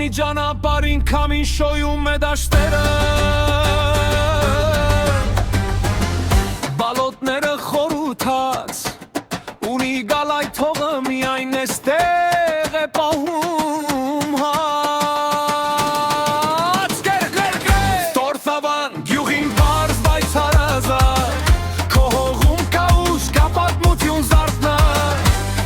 մի ճանապարհին քամին շոյում է դաշտերը Բալոտները խորութած Ունի գալայ թողը միայն էստեղ է պահում հաց Տորթավան գյուղին պարզ բայց հարազատ Քո հողում կա ուժ կա պատմություն զարթնա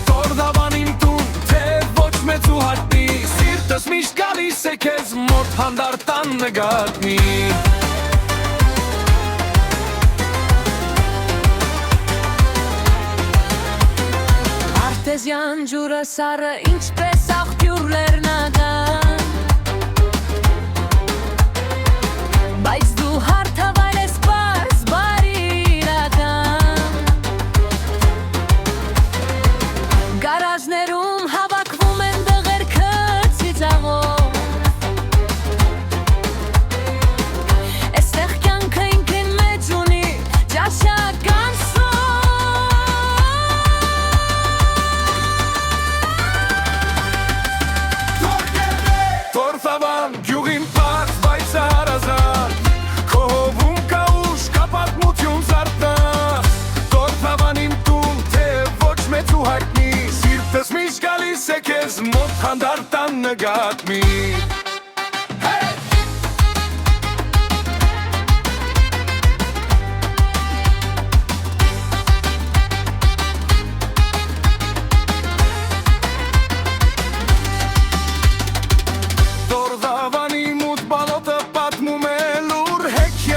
Տորթավանին տուն թե ոչ մեծ ու հատնի Սիրտս միշտ գալիս է քեզ մոտ հանդարտան նգատնի Արտեզյան ջուրը սառը ինչպես աղբյուր լեռնական Բայց դու հարթավայր ես պարզ բարիրական Գարաժներում հավաքվում են դղերքը ծիծաղով Էստեղ կյանքը ինքին մեջ ունի ճաշական Տորթավան գյուղին պարզ բայց հարազատ Քո հողում կա ուժ կա պատմություն զարթնա Տորթավանին տուն թե ոչ մեծ ու հայտնի Սիրտս միշտ գալիս է քեզ մոտ հանդարտան նգատնի Տորթավանի մութ բալոտը պատմում է լուր հեքիաթ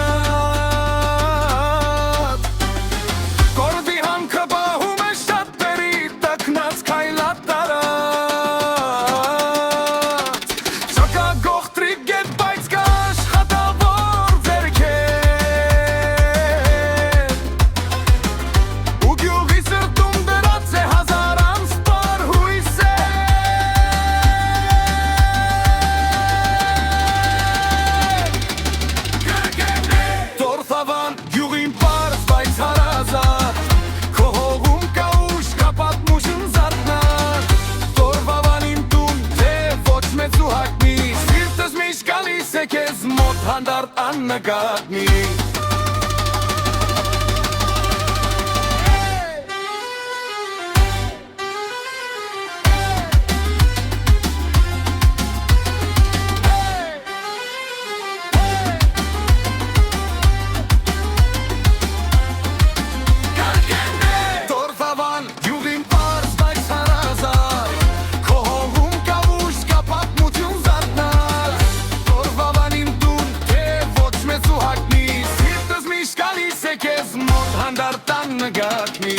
Կորվի հանքը պահում է շատերի տքնած քայլատարած Շակագող տրիգետ բայց կա աշխատավոր ձեռքեր Ու գյուղի սրտում դրած է հազար անսպար հույսեր Տորթավան գյուղին պարզ բայց հարազատ Քո հողում կա ուժ կա պատմություն զարթնա Տորթավանին տուն թե ոչ մեծ ու հատնի Սիրտս միշտ գալիս է քեզ մոտ հանդարտան նգատնի Տորթավան գյուղին պարզ բայց հարազատ Քո հողում կա ուժ կա պատմություն զարթնա Տորթավանին տուն թե ոչ մեծ ու հատնի Սիրտս միշտ գալիս է քեզ մոտ հանդարտան նգատնի